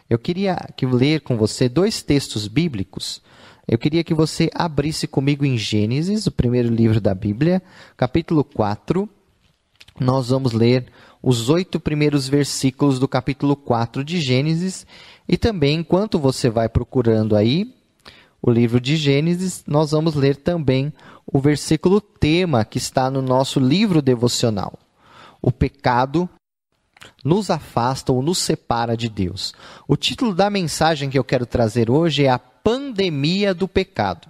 Eu queria ler com você dois textos bíblicos. Eu queria que você abrisse comigo em Gênesis, o primeiro livro da Bíblia, capítulo 4. Nós vamos ler os 8 primeiros versículos do capítulo 4 de Gênesis. E também, enquanto você vai procurando aí o livro de Gênesis, nós vamos ler também o versículo tema que está no nosso livro devocional. O pecado nos afasta ou nos separa de Deus. O título da mensagem que eu quero trazer hoje é a pandemia do pecado.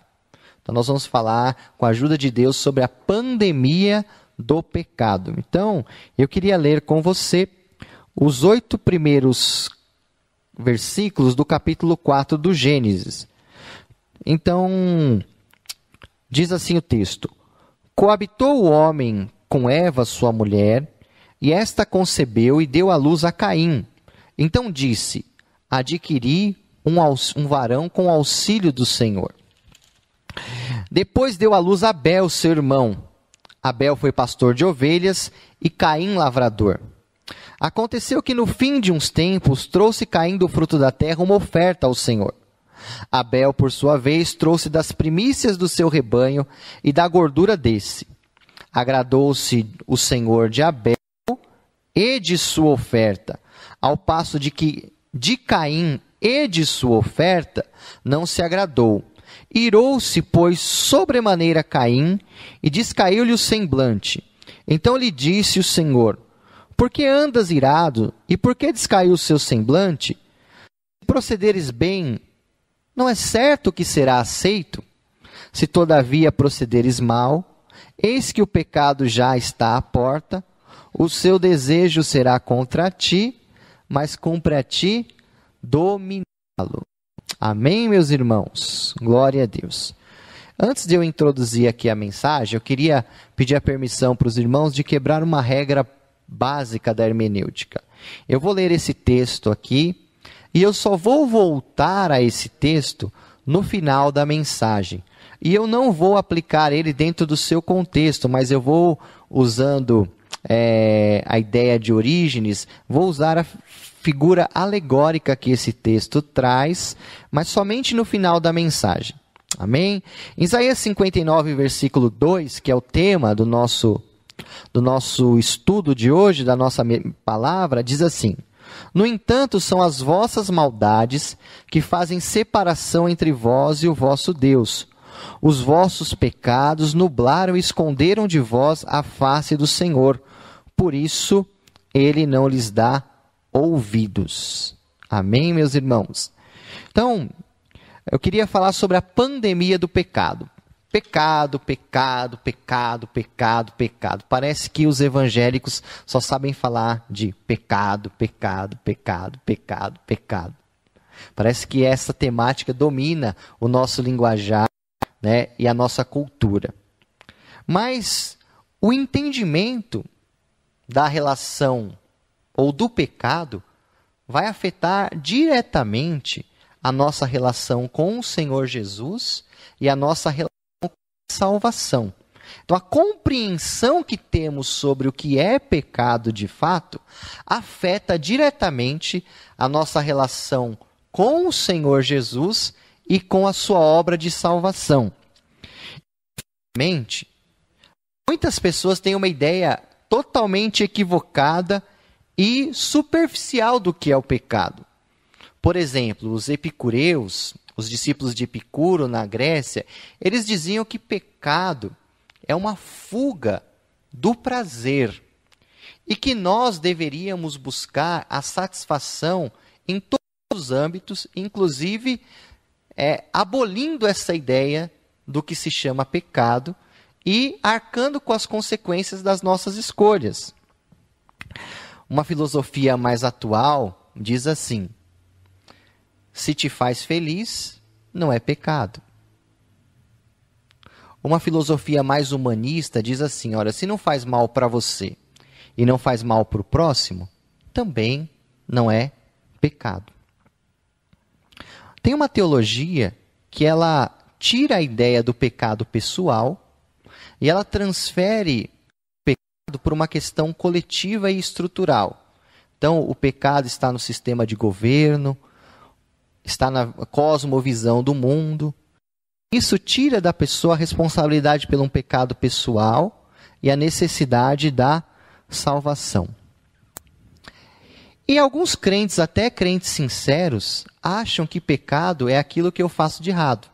Então nós vamos falar com a ajuda de Deus sobre a pandemia do pecado. Então, eu queria ler com você os 8 primeiros versículos do capítulo 4 do Gênesis. Então, diz assim o texto: Coabitou o homem com Eva, sua mulher, e esta concebeu e deu à luz a Caim. Então disse: Adquiri um varão com auxílio do Senhor. Depois deu à luz Abel, seu irmão. Abel foi pastor de ovelhas e Caim lavrador. Aconteceu que no fim de uns tempos trouxe Caim do fruto da terra uma oferta ao Senhor. Abel, por sua vez, trouxe das primícias do seu rebanho e da gordura desse. Agradou-se o Senhor de Abel e de sua oferta, ao passo de que de Caim e de sua oferta não se agradou. Irou-se, pois, sobremaneira Caim, e descaiu-lhe o semblante. Então lhe disse o Senhor: Por que andas irado, e por que descaiu o seu semblante? Se procederes bem, não é certo que será aceito? Se todavia procederes mal, eis que o pecado já está à porta, o seu desejo será contra ti, mas cumpre a ti dominá-lo. Amém, meus irmãos? Glória a Deus. Antes de eu introduzir aqui a mensagem, eu queria pedir a permissão para os irmãos de quebrar uma regra básica da hermenêutica. Eu vou ler esse texto aqui e eu só vou voltar a esse texto no final da mensagem. E eu não vou aplicar ele dentro do seu contexto, mas eu vou, usando a ideia de Orígenes, vou usar a figura alegórica que esse texto traz, mas somente no final da mensagem. Amém? Em Isaías 59, versículo 2, que é o tema do nosso estudo de hoje, da nossa palavra, diz assim: No entanto, são as vossas maldades que fazem separação entre vós e o vosso Deus. Os vossos pecados nublaram e esconderam de vós a face do Senhor. Por isso, ele não lhes dá ouvidos. Amém, meus irmãos? Então, eu queria falar sobre a pandemia do pecado. Pecado, pecado, pecado, pecado, pecado. Parece que os evangélicos só sabem falar de pecado, pecado, pecado, pecado, pecado. Parece que essa temática domina o nosso linguajar, né, e a nossa cultura. Mas o entendimento da relação ou do pecado vai afetar diretamente a nossa relação com o Senhor Jesus e a nossa relação com a salvação. Então, a compreensão que temos sobre o que é pecado de fato afeta diretamente a nossa relação com o Senhor Jesus e com a sua obra de salvação. Muitas pessoas têm uma ideia totalmente equivocada e superficial do que é o pecado. Por exemplo, os epicureus, os discípulos de Epicuro na Grécia, eles diziam que pecado é uma fuga do prazer e que nós deveríamos buscar a satisfação em todos os âmbitos, inclusive abolindo essa ideia do que se chama pecado e arcando com as consequências das nossas escolhas. Uma filosofia mais atual diz assim: se te faz feliz, não é pecado. Uma filosofia mais humanista diz assim: olha, se não faz mal para você e não faz mal para o próximo, também não é pecado. Tem uma teologia que ela tira a ideia do pecado pessoal e ela transfere o pecado para uma questão coletiva e estrutural. Então, o pecado está no sistema de governo, está na cosmovisão do mundo. Isso tira da pessoa a responsabilidade pelo um pecado pessoal e a necessidade da salvação. E alguns crentes, até crentes sinceros, acham que pecado é aquilo que eu faço de errado.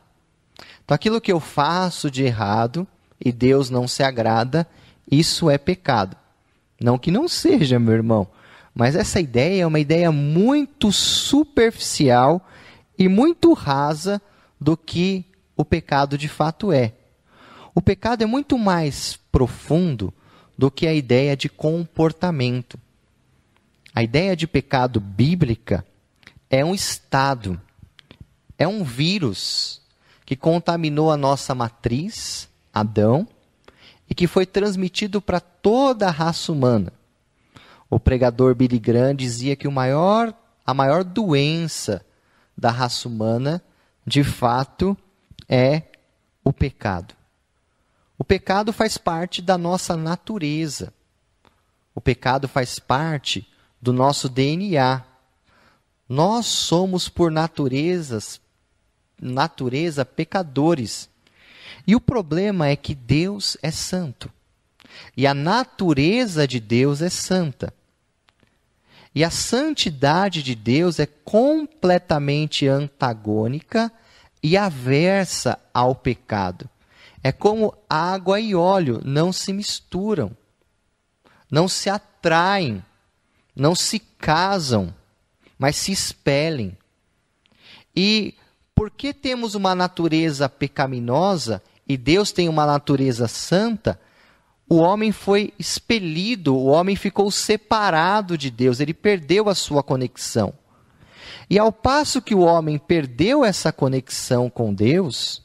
Então, aquilo que eu faço de errado e Deus não se agrada, isso é pecado. Não que não seja, meu irmão, mas essa ideia é uma ideia muito superficial e muito rasa do que o pecado de fato é. O pecado é muito mais profundo do que a ideia de comportamento. A ideia de pecado bíblica é um estado, é um vírus que contaminou a nossa matriz, Adão, e que foi transmitido para toda a raça humana. O pregador Billy Graham dizia que a maior doença da raça humana, de fato, é o pecado. O pecado faz parte da nossa natureza. O pecado faz parte do nosso DNA. Nós somos, por natureza pecadores. E o problema é que Deus é santo. E a natureza de Deus é santa. E a santidade de Deus é completamente antagônica e aversa ao pecado. É como água e óleo não se misturam, não se atraem, não se casam, mas se expelem. E porque temos uma natureza pecaminosa e Deus tem uma natureza santa, o homem foi expelido, o homem ficou separado de Deus, ele perdeu a sua conexão. E ao passo que o homem perdeu essa conexão com Deus,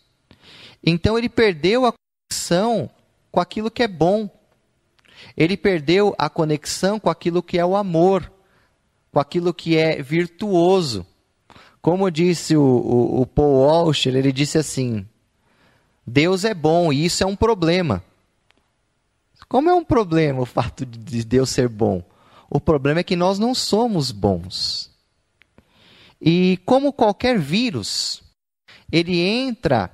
então ele perdeu a conexão com aquilo que é bom. Ele perdeu a conexão com aquilo que é o amor, com aquilo que é virtuoso. Como disse o Paul Washer, ele disse assim: Deus é bom e isso é um problema. Como é um problema o fato de Deus ser bom? O problema é que nós não somos bons. E como qualquer vírus, ele entra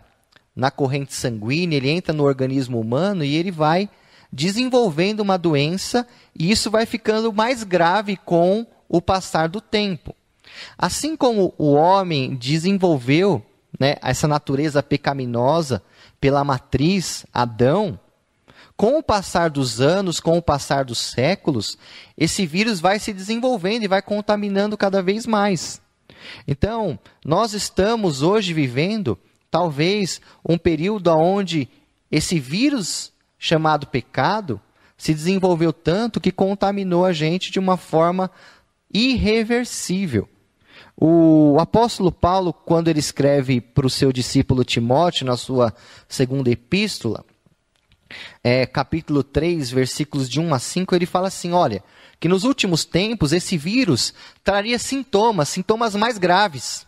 na corrente sanguínea, ele entra no organismo humano e ele vai desenvolvendo uma doença e isso vai ficando mais grave com o passar do tempo. Assim como o homem desenvolveu, essa natureza pecaminosa pela matriz Adão, com o passar dos anos, com o passar dos séculos, esse vírus vai se desenvolvendo e vai contaminando cada vez mais. Então, nós estamos hoje vivendo, talvez, um período onde esse vírus chamado pecado se desenvolveu tanto que contaminou a gente de uma forma irreversível. O apóstolo Paulo, quando ele escreve para o seu discípulo Timóteo, na sua segunda epístola, capítulo 3, versículos de 1 a 5, ele fala assim, olha, que nos últimos tempos esse vírus traria sintomas mais graves.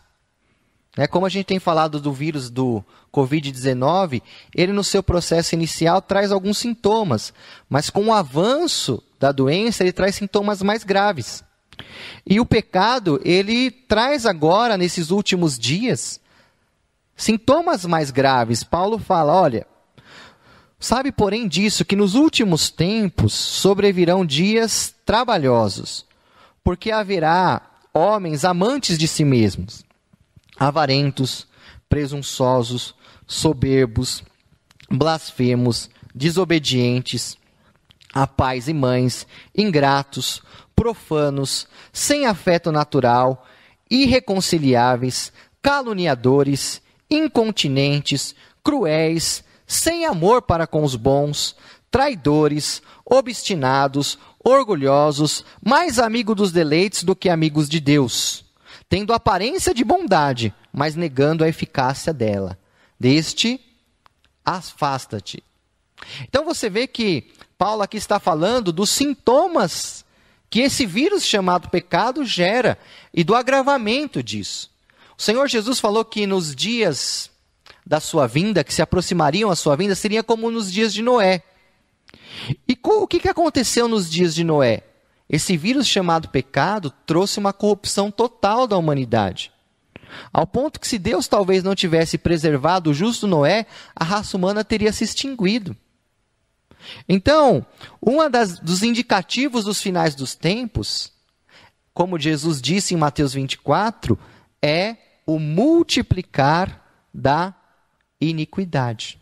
Como a gente tem falado do vírus do Covid-19, ele no seu processo inicial traz alguns sintomas, mas com o avanço da doença ele traz sintomas mais graves. E o pecado, ele traz agora, nesses últimos dias, sintomas mais graves. Paulo fala, olha, sabe porém disso, que nos últimos tempos sobrevirão dias trabalhosos, porque haverá homens amantes de si mesmos, avarentos, presunçosos, soberbos, blasfemos, desobedientes a pais e mães, ingratos, profanos, sem afeto natural, irreconciliáveis, caluniadores, incontinentes, cruéis, sem amor para com os bons, traidores, obstinados, orgulhosos, mais amigos dos deleites do que amigos de Deus, tendo aparência de bondade, mas negando a eficácia dela. Deste, afasta-te. Então você vê que Paulo aqui está falando dos sintomas que esse vírus chamado pecado gera e do agravamento disso. O Senhor Jesus falou que nos dias da sua vinda, que se aproximariam à sua vinda, seria como nos dias de Noé. E o que aconteceu nos dias de Noé? Esse vírus chamado pecado trouxe uma corrupção total da humanidade. Ao ponto que se Deus talvez não tivesse preservado o justo Noé, a raça humana teria se extinguido. Então, dos indicativos dos finais dos tempos, como Jesus disse em Mateus 24, é o multiplicar da iniquidade.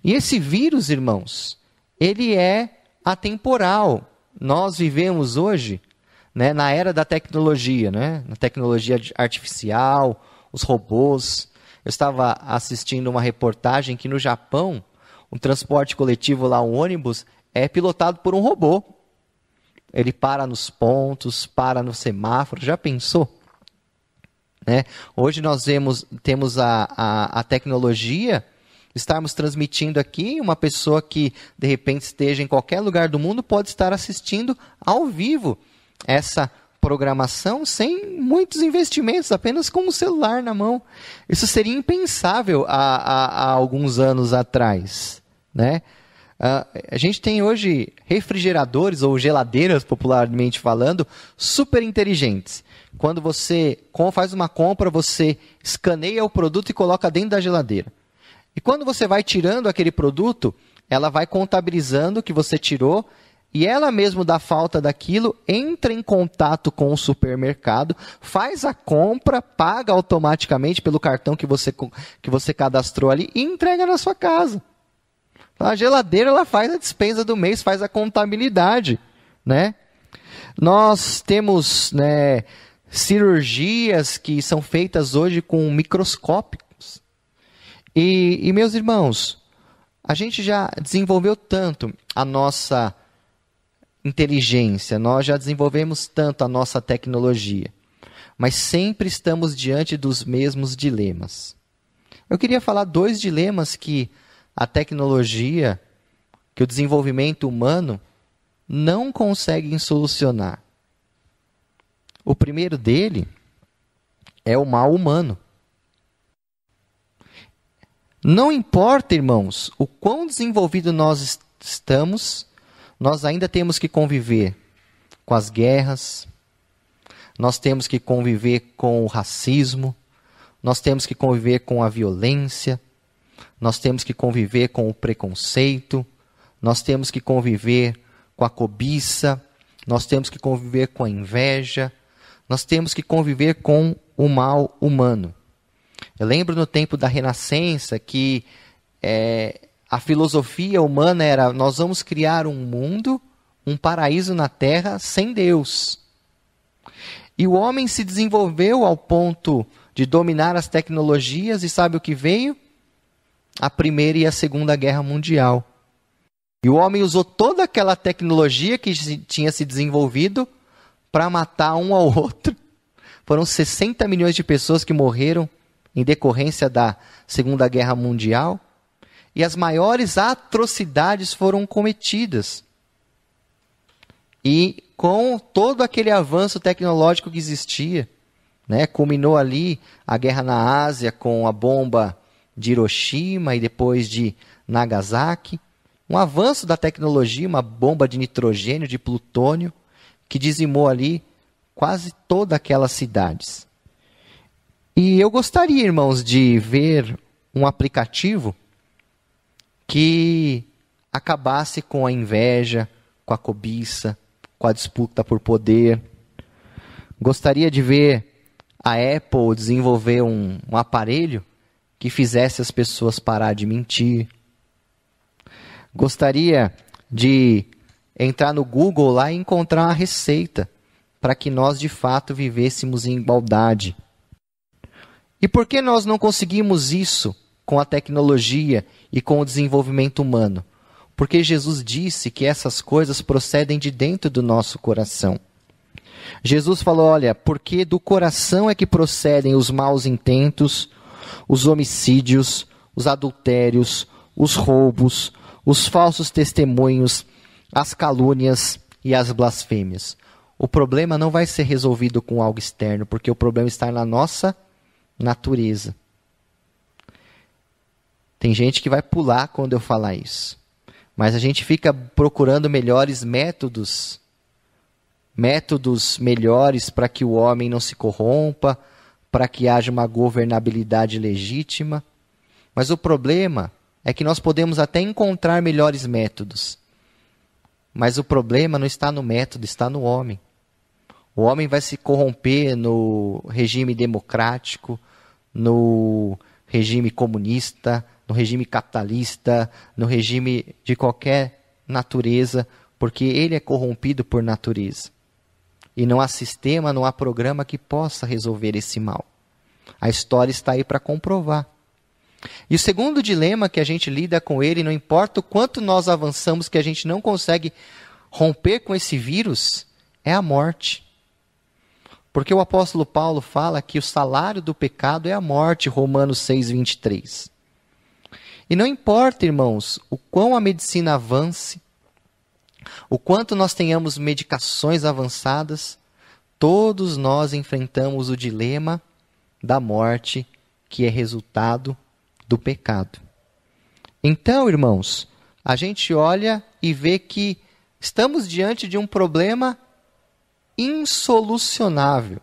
E esse vírus, irmãos, ele é atemporal. Nós vivemos hoje, né, na era da tecnologia, né, na tecnologia artificial, os robôs. Eu estava assistindo uma reportagem que no Japão, um transporte coletivo lá, um ônibus, é pilotado por um robô. Ele para nos pontos, para no semáforo. Já pensou? Né? Hoje nós temos a tecnologia, estarmos transmitindo aqui, uma pessoa que de repente esteja em qualquer lugar do mundo pode estar assistindo ao vivo essa programação sem muitos investimentos, apenas com um celular na mão. Isso seria impensável há alguns anos atrás, né? A gente tem hoje refrigeradores ou geladeiras, popularmente falando, super inteligentes. Quando você faz uma compra, você escaneia o produto e coloca dentro da geladeira. E quando você vai tirando aquele produto, ela vai contabilizando o que você tirou e ela mesmo, da falta daquilo, entra em contato com o supermercado, faz a compra, paga automaticamente pelo cartão que você cadastrou ali e entrega na sua casa. A geladeira, ela faz a despesa do mês, faz a contabilidade, né? Nós temos, né, cirurgias que são feitas hoje com microscópicos. E, meus irmãos, a gente já desenvolveu tanto a nossa inteligência, nós já desenvolvemos tanto a nossa tecnologia, mas sempre estamos diante dos mesmos dilemas. Eu queria falar 2 dilemas que a tecnologia, que o desenvolvimento humano não conseguem solucionar. O primeiro dele é o mal humano. Não importa, irmãos, o quão desenvolvido nós estamos, nós ainda temos que conviver com as guerras, nós temos que conviver com o racismo, nós temos que conviver com a violência, nós temos que conviver com o preconceito, nós temos que conviver com a cobiça, nós temos que conviver com a inveja, nós temos que conviver com o mal humano. Eu lembro no tempo da Renascença que a filosofia humana era: nós vamos criar um mundo, um paraíso na terra sem Deus. E o homem se desenvolveu ao ponto de dominar as tecnologias e sabe o que veio? A Primeira e a Segunda Guerra Mundial. E o homem usou toda aquela tecnologia que tinha se desenvolvido para matar um ao outro. Foram 60 milhões de pessoas que morreram em decorrência da Segunda Guerra Mundial. E as maiores atrocidades foram cometidas. E com todo aquele avanço tecnológico que existia, né, culminou ali a guerra na Ásia com a bomba de Hiroshima e depois de Nagasaki. Um avanço da tecnologia, uma bomba de nitrogênio, de plutônio, que dizimou ali quase todas aquelas cidades. E eu gostaria, irmãos, de ver um aplicativo que acabasse com a inveja, com a cobiça, com a disputa por poder. Gostaria de ver a Apple desenvolver um aparelho que fizesse as pessoas parar de mentir. Gostaria de entrar no Google lá e encontrar uma receita para que nós de fato vivêssemos em igualdade. E por que nós não conseguimos isso com a tecnologia e com o desenvolvimento humano? Porque Jesus disse que essas coisas procedem de dentro do nosso coração. Jesus falou: olha, porque do coração é que procedem os maus intentos, os homicídios, os adultérios, os roubos, os falsos testemunhos, as calúnias e as blasfêmias. O problema não vai ser resolvido com algo externo, porque o problema está na nossa natureza. Tem gente que vai pular quando eu falar isso. Mas a gente fica procurando melhores métodos melhores para que o homem não se corrompa, para que haja uma governabilidade legítima. Mas o problema é que nós podemos até encontrar melhores métodos. Mas o problema não está no método, está no homem. O homem vai se corromper no regime democrático, no regime comunista, no regime capitalista, no regime de qualquer natureza, porque ele é corrompido por natureza. E não há sistema, não há programa que possa resolver esse mal. A história está aí para comprovar. E o segundo dilema que a gente lida com ele, não importa o quanto nós avançamos, que a gente não consegue romper com esse vírus, é a morte. Porque o apóstolo Paulo fala que o salário do pecado é a morte, Romanos 6:23. E não importa, irmãos, o quão a medicina avance, o quanto nós tenhamos medicações avançadas, todos nós enfrentamos o dilema da morte, que é resultado do pecado. Então, irmãos, a gente olha e vê que estamos diante de um problema insolucionável.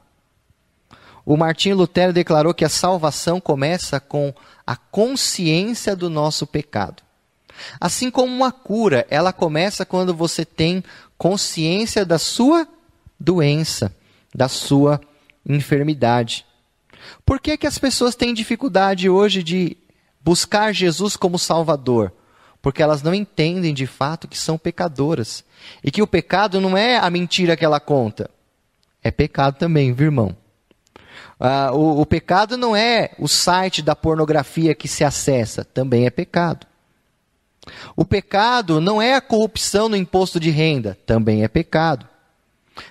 O Martinho Lutero declarou que a salvação começa com a consciência do nosso pecado. Assim como uma cura, ela começa quando você tem consciência da sua doença, da sua enfermidade. Por que que as pessoas têm dificuldade hoje de buscar Jesus como Salvador? Porque elas não entendem de fato que são pecadoras. E que o pecado não é a mentira que ela conta. É pecado também, viu, irmão? O pecado não é o site da pornografia que se acessa. Também é pecado. O pecado não é a corrupção no imposto de renda. Também é pecado.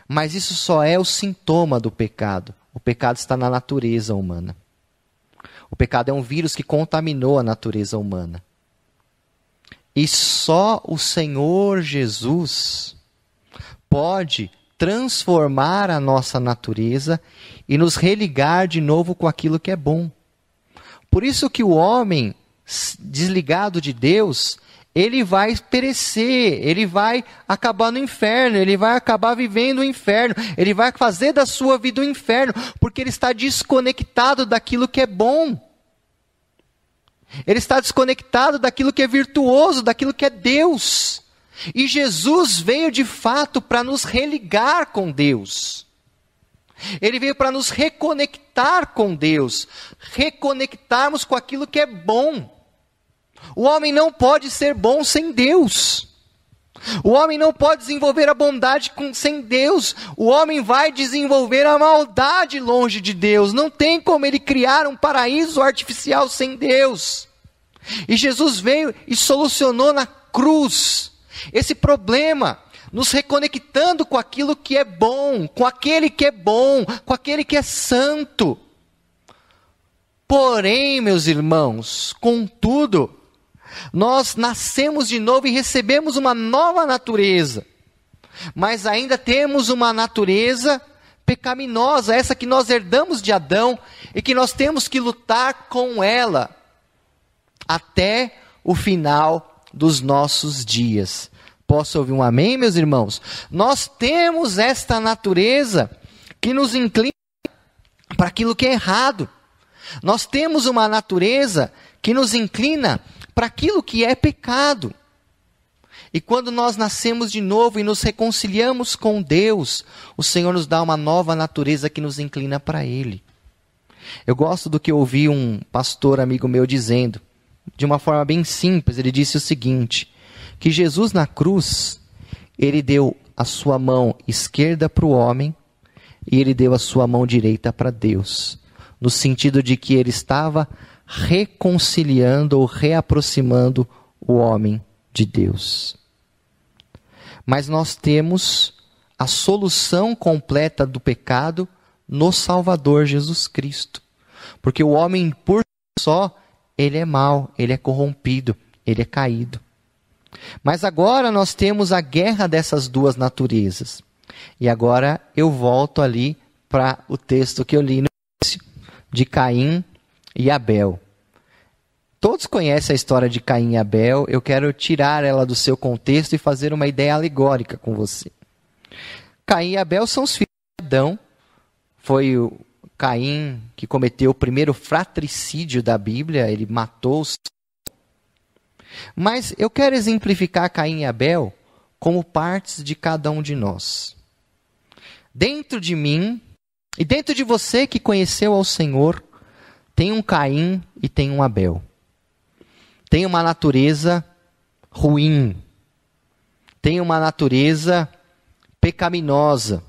Mas isso só é o sintoma do pecado. O pecado está na natureza humana. O pecado é um vírus que contaminou a natureza humana. E só o Senhor Jesus pode transformar a nossa natureza e nos religar de novo com aquilo que é bom. Por isso que o homem desligado de Deus, ele vai perecer, ele vai acabar no inferno, ele vai acabar vivendo o inferno, ele vai fazer da sua vida o inferno, porque ele está desconectado daquilo que é bom. Ele está desconectado daquilo que é virtuoso, daquilo que é Deus. E Jesus veio de fato para nos religar com Deus. Ele veio para nos reconectar com Deus, reconectarmos com aquilo que é bom. O homem não pode ser bom sem Deus. O homem não pode desenvolver a bondade sem Deus. O homem vai desenvolver a maldade longe de Deus. Não tem como ele criar um paraíso artificial sem Deus. E Jesus veio e solucionou na cruz esse problema, nos reconectando com aquilo que é bom, com aquele que é bom, com aquele que é santo. Porém, meus irmãos, contudo, nós nascemos de novo e recebemos uma nova natureza, mas ainda temos uma natureza pecaminosa, essa que nós herdamos de Adão e que nós temos que lutar com ela até o final dos nossos dias. Posso ouvir um amém, meus irmãos? Nós temos esta natureza que nos inclina para aquilo que é errado. Nós temos uma natureza que nos inclina para aquilo que é pecado. E quando nós nascemos de novo e nos reconciliamos com Deus, o Senhor nos dá uma nova natureza que nos inclina para Ele. Eu gosto do que eu ouvi um pastor amigo meu dizendo, de uma forma bem simples. Ele disse o seguinte, que Jesus na cruz, Ele deu a sua mão esquerda para o homem e Ele deu a sua mão direita para Deus. No sentido de que Ele estava reconciliando ou reaproximando o homem de Deus. Mas nós temos a solução completa do pecado no Salvador Jesus Cristo. Porque o homem por si só, ele é mau, ele é corrompido, ele é caído. Mas agora nós temos a guerra dessas duas naturezas. E agora eu volto ali para o texto que eu li no início, de Caim e Abel. Todos conhecem a história de Caim e Abel. Eu quero tirar ela do seu contexto e fazer uma ideia alegórica com você. Caim e Abel são os filhos de Adão. Caim, que cometeu o primeiro fratricídio da Bíblia, ele matou os... Mas eu quero exemplificar Caim e Abel como partes de cada um de nós. Dentro de mim e dentro de você que conheceu ao Senhor, tem um Caim e tem um Abel. Tem uma natureza ruim. Tem uma natureza pecaminosa.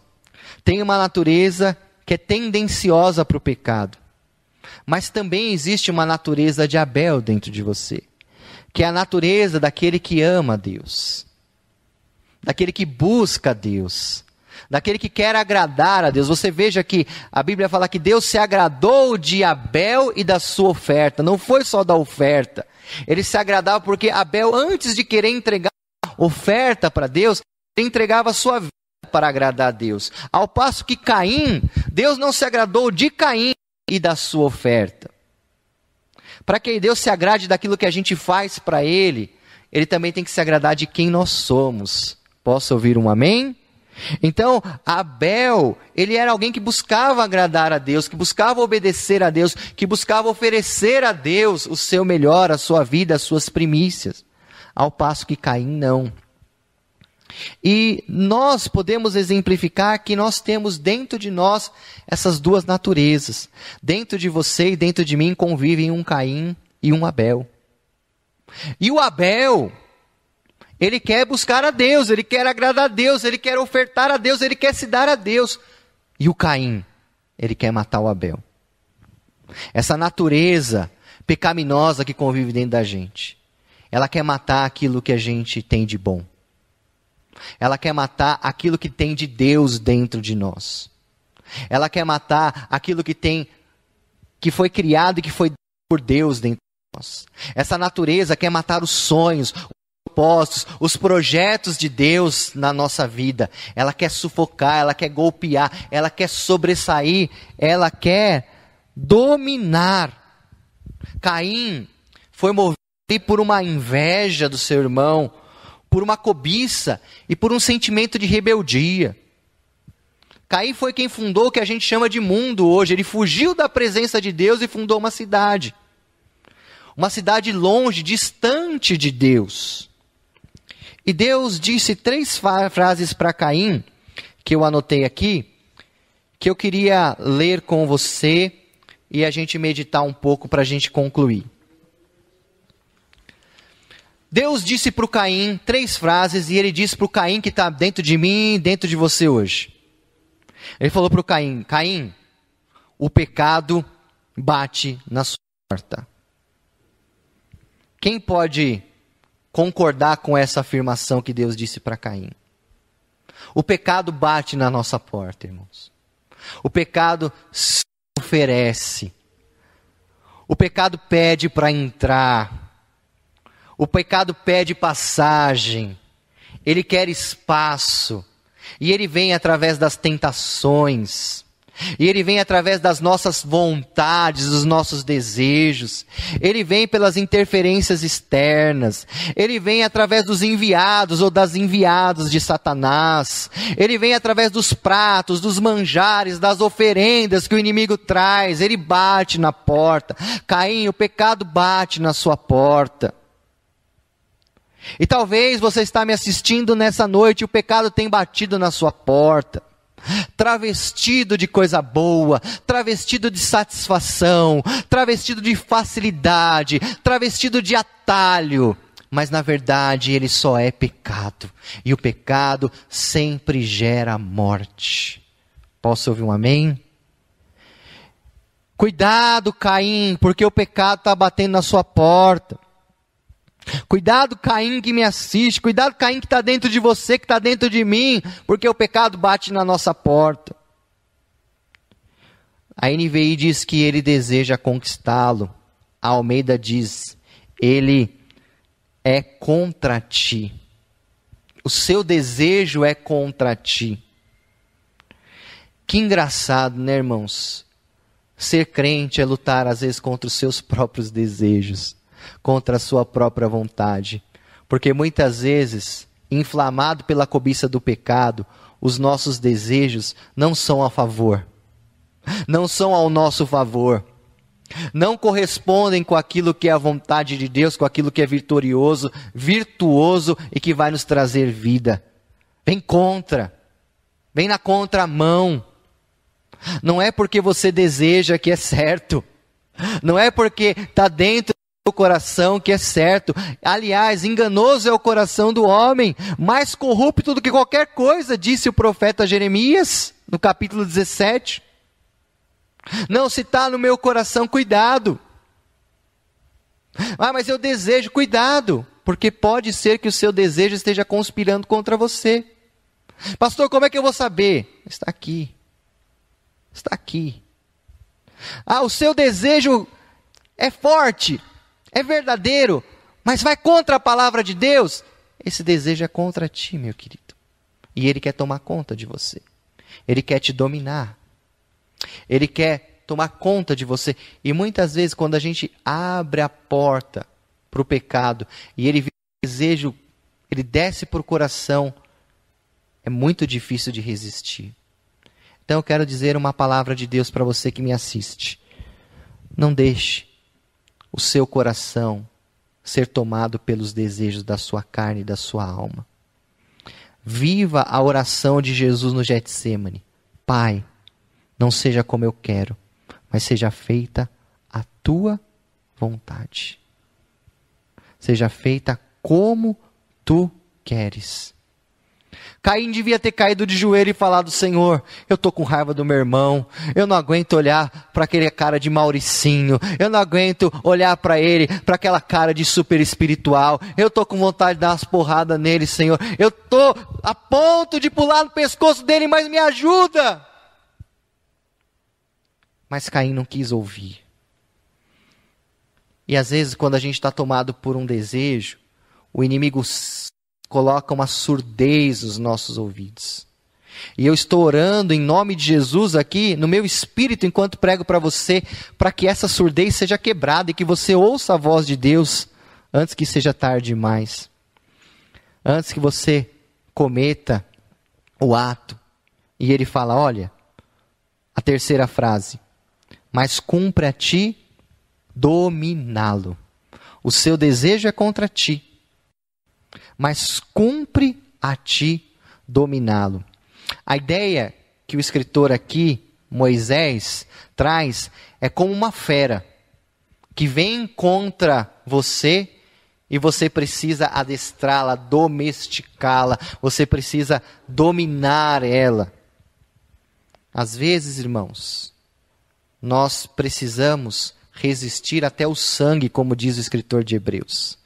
Tem uma natureza que é tendenciosa para o pecado. Mas também existe uma natureza de Abel dentro de você, que é a natureza daquele que ama a Deus, daquele que busca a Deus, daquele que quer agradar a Deus. Você veja que a Bíblia fala que Deus se agradou de Abel e da sua oferta. Não foi só da oferta. Ele se agradava porque Abel, antes de querer entregar oferta para Deus, ele entregava a sua vida para agradar a Deus. Ao passo que Caim, Deus não se agradou de Caim e da sua oferta. Para que Deus se agrade daquilo que a gente faz para Ele, Ele também tem que se agradar de quem nós somos. Posso ouvir um amém? Então, Abel, ele era alguém que buscava agradar a Deus, que buscava obedecer a Deus, que buscava oferecer a Deus o seu melhor, a sua vida, as suas primícias. Ao passo que Caim não. E nós podemos exemplificar que nós temos dentro de nós essas duas naturezas. Dentro de você e dentro de mim convivem um Caim e um Abel. E o Abel, ele quer buscar a Deus, ele quer agradar a Deus, ele quer ofertar a Deus, ele quer se dar a Deus. E o Caim, ele quer matar o Abel. Essa natureza pecaminosa que convive dentro da gente, ela quer matar aquilo que a gente tem de bom. Ela quer matar aquilo que tem de Deus dentro de nós. Ela quer matar aquilo que foi criado e que foi por Deus dentro de nós. Essa natureza quer matar os sonhos, os propósitos, os projetos de Deus na nossa vida. Ela quer sufocar, ela quer golpear, ela quer sobressair, ela quer dominar. Caim foi movido por uma inveja do seu irmão, por uma cobiça e por um sentimento de rebeldia. Caim foi quem fundou o que a gente chama de mundo hoje. Ele fugiu da presença de Deus e fundou uma cidade. Uma cidade longe, distante de Deus. E Deus disse 3 frases para Caim, que eu anotei aqui, que eu queria ler com você e a gente meditar um pouco para a gente concluir. Deus disse para o Caim 3 frases e ele disse para o Caim que está dentro de mim e dentro de você hoje. Ele falou para o Caim: Caim, o pecado bate na sua porta. Quem pode concordar com essa afirmação que Deus disse para Caim? O pecado bate na nossa porta, irmãos. O pecado se oferece. O pecado pede para entrar. O pecado pede passagem, ele quer espaço, e ele vem através das tentações, e ele vem através das nossas vontades, dos nossos desejos, ele vem pelas interferências externas, ele vem através dos enviados ou das enviadas de Satanás, ele vem através dos pratos, dos manjares, das oferendas que o inimigo traz, ele bate na porta. Caim, o pecado bate na sua porta. E talvez você está me assistindo nessa noite e o pecado tem batido na sua porta, travestido de coisa boa, travestido de satisfação, travestido de facilidade, travestido de atalho, mas na verdade ele só é pecado, e o pecado sempre gera morte. Posso ouvir um amém? Cuidado, Caim, porque o pecado está batendo na sua porta. Cuidado, Caim, que me assiste. Cuidado, Caim, que está dentro de você, que está dentro de mim, porque o pecado bate na nossa porta. A NVI diz que ele deseja conquistá-lo. A Almeida diz: ele é contra ti. O seu desejo é contra ti. Que engraçado, né, irmãos? Ser crente é lutar às vezes contra os seus próprios desejos, contra a sua própria vontade, porque muitas vezes, inflamado pela cobiça do pecado, os nossos desejos não são a favor, não são ao nosso favor, não correspondem com aquilo que é a vontade de Deus, com aquilo que é vitorioso, virtuoso e que vai nos trazer vida. Vem contra, vem na contramão. Não é porque você deseja que é certo, não é porque está dentro do coração que é certo. Aliás, enganoso é o coração do homem, mais corrupto do que qualquer coisa, disse o profeta Jeremias, no capítulo 17. Não, se está no meu coração, cuidado. Mas eu desejo, cuidado, porque pode ser que o seu desejo esteja conspirando contra você. Pastor, como é que eu vou saber? Está aqui. Está aqui. O seu desejo é forte, é verdadeiro, mas vai contra a palavra de Deus. Esse desejo é contra ti, meu querido. E ele quer tomar conta de você. Ele quer te dominar. Ele quer tomar conta de você. E muitas vezes, quando a gente abre a porta para o pecado e ele vê o desejo, ele desce para o coração, é muito difícil de resistir. Então eu quero dizer uma palavra de Deus para você que me assiste. Não deixe o seu coração ser tomado pelos desejos da sua carne e da sua alma. Viva a oração de Jesus no Getsêmani. Pai, não seja como eu quero, mas seja feita a tua vontade. Seja feita como tu queres. Caim devia ter caído de joelho e falado: Senhor, eu estou com raiva do meu irmão, eu não aguento olhar para aquele cara de Mauricinho, eu não aguento olhar para ele, para aquela cara de super espiritual, eu estou com vontade de dar umas porradas nele, Senhor, eu estou a ponto de pular no pescoço dele, mas me ajuda. Mas Caim não quis ouvir. E às vezes, quando a gente está tomado por um desejo, o inimigo coloca uma surdez nos nossos ouvidos. E eu estou orando em nome de Jesus aqui, no meu espírito, enquanto prego para você, para que essa surdez seja quebrada e que você ouça a voz de Deus antes que seja tarde demais. Antes que você cometa o ato. E ele fala, olha, a terceira frase: mas cumpre a ti dominá-lo. O seu desejo é contra ti, mas cumpre a ti dominá-lo. A ideia que o escritor aqui, Moisés, traz é como uma fera que vem contra você e você precisa adestrá-la, domesticá-la, você precisa dominar ela. Às vezes, irmãos, nós precisamos resistir até o sangue, como diz o escritor de Hebreus.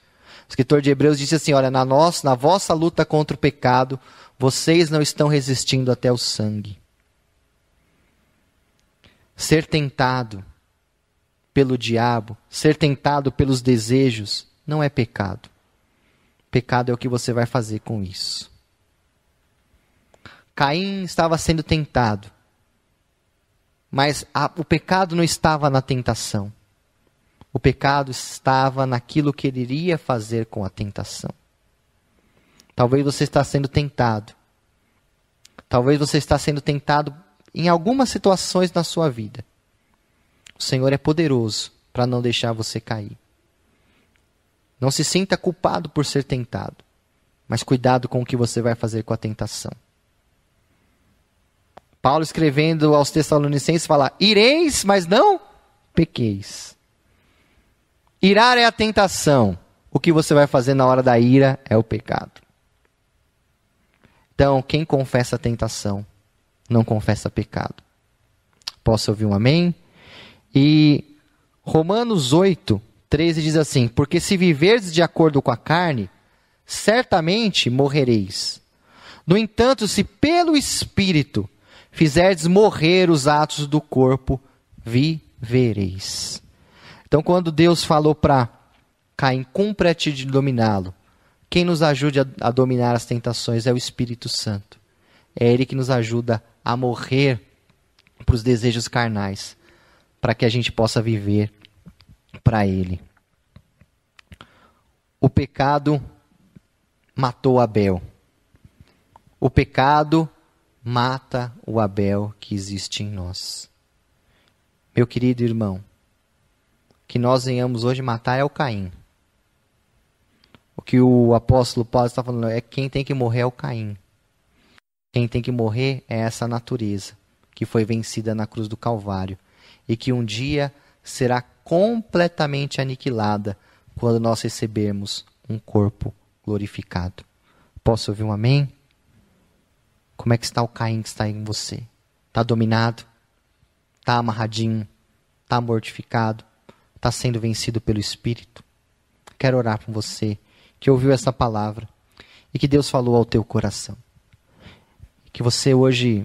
O escritor de Hebreus disse assim, olha, na vossa luta contra o pecado, vocês não estão resistindo até o sangue. Ser tentado pelo diabo, ser tentado pelos desejos, não é pecado. Pecado é o que você vai fazer com isso. Caim estava sendo tentado, mas o pecado não estava na tentação. O pecado estava naquilo que ele iria fazer com a tentação. Talvez você está sendo tentado. Talvez você está sendo tentado em algumas situações na sua vida. O Senhor é poderoso para não deixar você cair. Não se sinta culpado por ser tentado, mas cuidado com o que você vai fazer com a tentação. Paulo, escrevendo aos Tessalonicenses, fala, ireis, mas não pequeis. Irar é a tentação. O que você vai fazer na hora da ira é o pecado. Então, quem confessa a tentação, não confessa pecado. Posso ouvir um amém? E Romanos 8, 13 diz assim, porque se viverdes de acordo com a carne, certamente morrereis. No entanto, se pelo Espírito fizerdes morrer os atos do corpo, vivereis. Então, quando Deus falou para Caim, cumpre a ti de dominá-lo, quem nos ajude a dominar as tentações é o Espírito Santo. É Ele que nos ajuda a morrer para os desejos carnais, para que a gente possa viver para Ele. O pecado matou Abel. O pecado mata o Abel que existe em nós. Meu querido irmão, que nós venhamos hoje matar é o Caim. O que o apóstolo Paulo está falando é que quem tem que morrer é o Caim. Quem tem que morrer é essa natureza que foi vencida na cruz do Calvário e que um dia será completamente aniquilada quando nós recebermos um corpo glorificado. Posso ouvir um amém? Como é que está o Caim que está em você? Está dominado? Está amarradinho? Está mortificado? Está sendo vencido pelo Espírito? Quero orar por você que ouviu essa palavra e que Deus falou ao teu coração. Que você hoje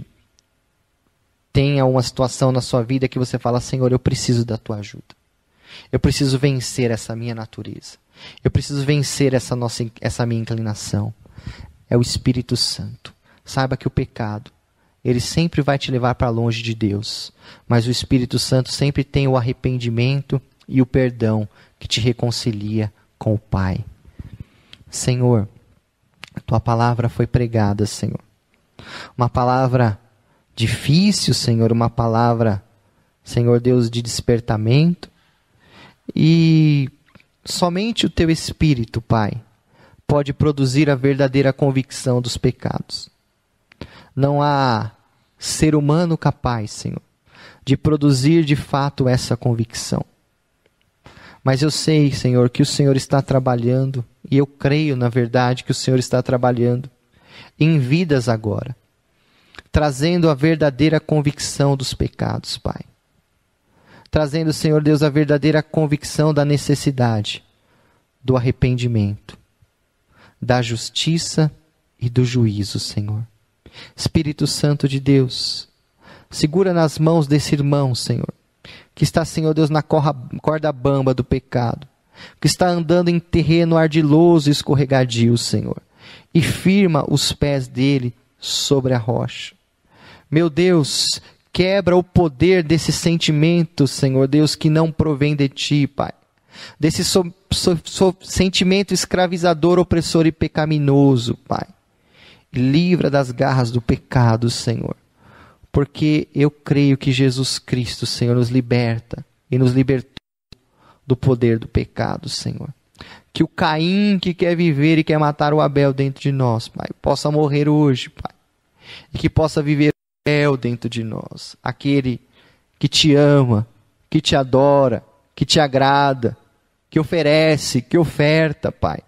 tenha uma situação na sua vida que você fala: Senhor, eu preciso da tua ajuda. Eu preciso vencer essa minha natureza. Eu preciso vencer essa minha inclinação. É o Espírito Santo. Saiba que o pecado, ele sempre vai te levar para longe de Deus. Mas o Espírito Santo sempre tem o arrependimento e o perdão que te reconcilia com o Pai. Senhor, a tua palavra foi pregada, Senhor. Uma palavra difícil, Senhor, uma palavra, Senhor Deus, de despertamento. E somente o teu Espírito, Pai, pode produzir a verdadeira convicção dos pecados. Não há ser humano capaz, Senhor, de produzir de fato essa convicção. Mas eu sei, Senhor, que o Senhor está trabalhando, e eu creio, na verdade, que o Senhor está trabalhando em vidas agora, trazendo a verdadeira convicção dos pecados, Pai. Trazendo, Senhor Deus, a verdadeira convicção da necessidade, do arrependimento, da justiça e do juízo, Senhor. Espírito Santo de Deus, segura nas mãos desse irmão, Senhor, que está, Senhor Deus, na corda bamba do pecado, que está andando em terreno ardiloso e escorregadio, Senhor, e firma os pés dele sobre a rocha. Meu Deus, quebra o poder desse sentimento, Senhor Deus, que não provém de Ti, Pai. Desse sentimento escravizador, opressor e pecaminoso, Pai. E livra das garras do pecado, Senhor. Porque eu creio que Jesus Cristo, Senhor, nos liberta e nos libertou do poder do pecado, Senhor. Que o Caim que quer viver e quer matar o Abel dentro de nós, Pai, possa morrer hoje, Pai. E que possa viver o Abel dentro de nós. Aquele que te ama, que te adora, que te agrada, que oferece, que oferta, Pai,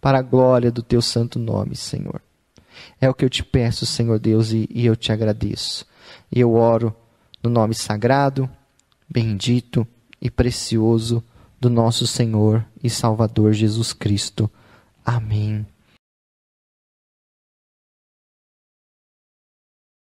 para a glória do teu santo nome, Senhor. É o que eu te peço, Senhor Deus, e eu te agradeço. E eu oro no nome sagrado, bendito e precioso do nosso Senhor e Salvador Jesus Cristo. Amém.